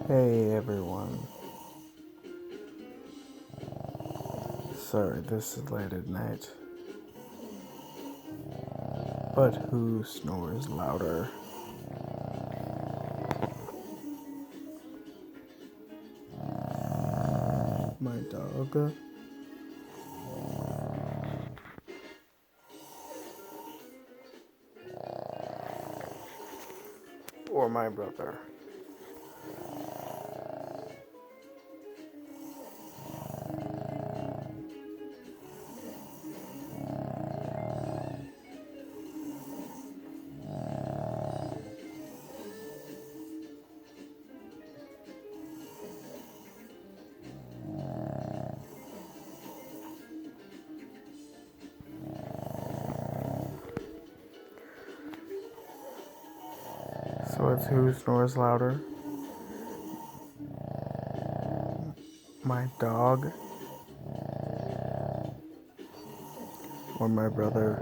Hey everyone. Sorry, this is late at night. But who snores louder? My dog? Or my brother? So it's who snores louder? My dog? Or my brother?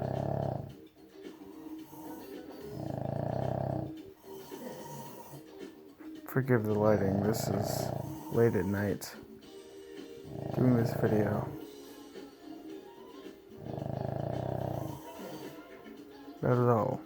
Forgive the lighting, this is late at night. Doing this video. Not at all.